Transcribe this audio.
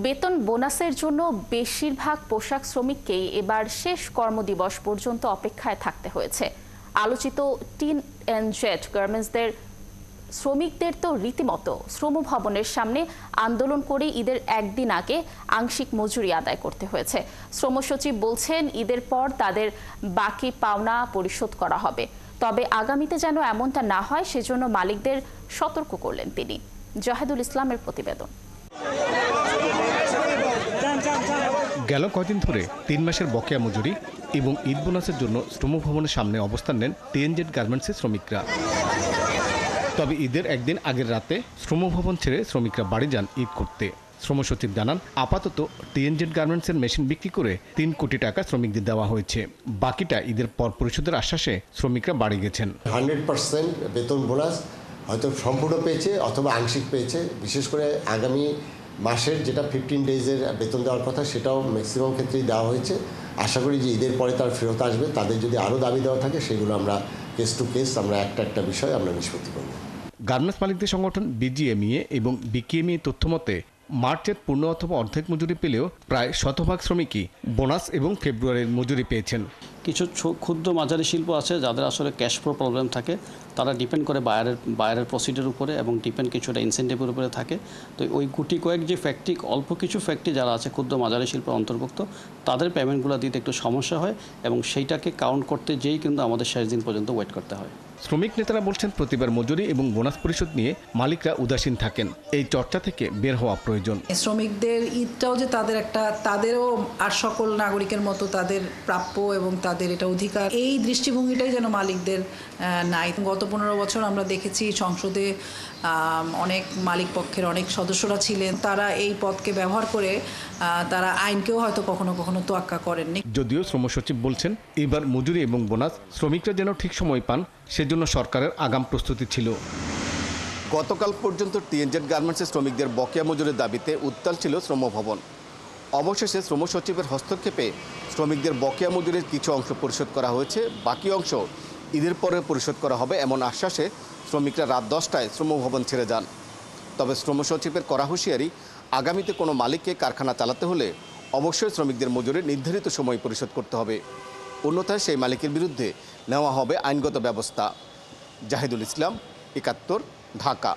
বেতন বোনাসের জন্য বেশিরভাগ পোশাক শ্রমিককেই এবার শেষ কর্মদিবস পর্যন্ত অপেক্ষায় থাকতে হয়েছে। আলোচিত টিন এন্ড জেট গার্মেন্টসদের শ্রমিকদের তো রীতিমতো শ্রম ভবনের সামনে আন্দোলন করে ঈদের একদিন আগে আংশিক মজুরি আদায় করতে হয়েছে। শ্রম সচিব বলছেন ঈদের পর তাদের বাকি পাওনা পরিশোধ করা হবে, তবে আগামীতে যেন এমনটা না হয় সেজন্য মালিকদের সতর্ক করলেন তিনি। জাহেদুল ইসলামের প্রতিবেদন। গেল কয়দিন ধরে 3 মাসের বকেয়া মজুরি এবং ঈদ বোনাসের জন্য শ্রম ভবনের সামনে অবস্থান নেন টিএনজেড গার্মেন্টসের শ্রমিকরা। তবে ঈদের একদিন আগের রাতে শ্রম ভবন ছেড়ে শ্রমিকরা বাড়ি যান ঈদ করতে। শ্রম সচিব জানান, আপাতত টিএনজেড গার্মেন্টসের মেশিন বিক্রি করে 3 কোটি টাকা শ্রমিকদের দেওয়া হয়েছে। বাকিটা ঈদের পর পরিশোধের আশ্বাসে শ্রমিকরা বাড়ি গেছেন। 100% বেতন বোনাস হয়তো সম্পূর্ণ পেয়েছে অথবা আংশিক পেয়েছে। বিশেষ করে আগামী মাসের যেটা 15 ডেজের বেতন দেওয়ার কথা সেটাও ম্যাক্সিমাম ক্ষেত্রেই দেওয়া হয়েছে। আশা করি যে ঈদের পরে তার ফেরত আসবে। তাদের যদি আরও দাবি দেওয়া থাকে সেগুলো আমরা কেস টু কেস আমরা একটা বিষয় আমরা নিষ্পত্তি করব। গার্মেন্টস মালিকদের সংগঠন বিজিএমইএ এবং বিকেএমইএ তথ্য মতে মার্চের পূর্ণ অথবা অর্ধেক মজুরি পেলেও প্রায় শতভাগ শ্রমিকই বোনাস এবং ফেব্রুয়ারির মজুরি পেয়েছেন। কিছু ক্ষুদ্র মাঝারি শিল্প আছে যাদের আসলে ক্যাশ ফ্লো প্রবলেম থাকে, তারা ডিপেন্ড করে বায়ারের প্রসিডের উপরে এবং ডিপেন্ড কিছুটা ইনসেন্টিভের উপরে থাকে। তো ওই গুটি কয়েক যে ফ্যাক্টরি, অল্প কিছু ফ্যাক্টরি যারা আছে ক্ষুদ্র মাঝারি শিল্পের অন্তর্ভুক্ত, তাদের পেমেন্টগুলো দিতে একটু সমস্যা হয় এবং সেইটাকে কাউন্ট করতে যেই কিন্তু আমাদের শেষ দিন পর্যন্ত ওয়েট করতে হয়। শ্রমিক নেতারা বলছেন, প্রতিবার মজুরি এবং বোনাস পরিশোধ নিয়ে মালিকরা উদাসীন থাকেন। এই চর্চা থেকে বের হওয়া প্রয়োজন। শ্রমিকদের ঈদটাও যে তাদেরও আর সকল নাগরিকের মতো তাদের প্রাপ্য এবং তাদের এটা অধিকার, এই দৃষ্টিভঙ্গিটাই যেন মালিকদের নাই। গত 15 বছর আমরা দেখেছি সংসদে অনেক মালিক পক্ষের অনেক সদস্যরা ছিলেন, তারা এই পদকে ব্যবহার করে তারা আইনকেও হয়তো কখনো কখনো তোয়াক্কা করেননি। যদিও শ্রম সচিব বলছেন, এবার মজুরি এবং বোনাস শ্রমিকরা যেন ঠিক সময় পান সেজন্য সরকারের আগাম প্রস্তুতি ছিল। গতকাল পর্যন্ত টিএনজেড গার্মেন্টসের শ্রমিকদের বকেয়া মজুরির দাবিতে উত্তাল ছিল শ্রম ভবন। অবশেষে শ্রম সচিবের হস্তক্ষেপে শ্রমিকদের বকেয়া মজুরির কিছু অংশ পরিশোধ করা হয়েছে, বাকি অংশ ঈদের পরে পরিশোধ করা হবে এমন আশ্বাসে শ্রমিকরা রাত 10টায় শ্রম ভবন ছেড়ে যান। তবে শ্রম সচিবের করা হুঁশিয়ারি, আগামীতে কোনো মালিককে কারখানা চালাতে হলে অবশ্যই শ্রমিকদের মজুরি নির্ধারিত সময় পরিশোধ করতে হবে, অন্যথায় সেই মালিকের বিরুদ্ধে নেওয়া হবে আইনগত ব্যবস্থা। জাহিদুল ইসলাম, 71, ঢাকা।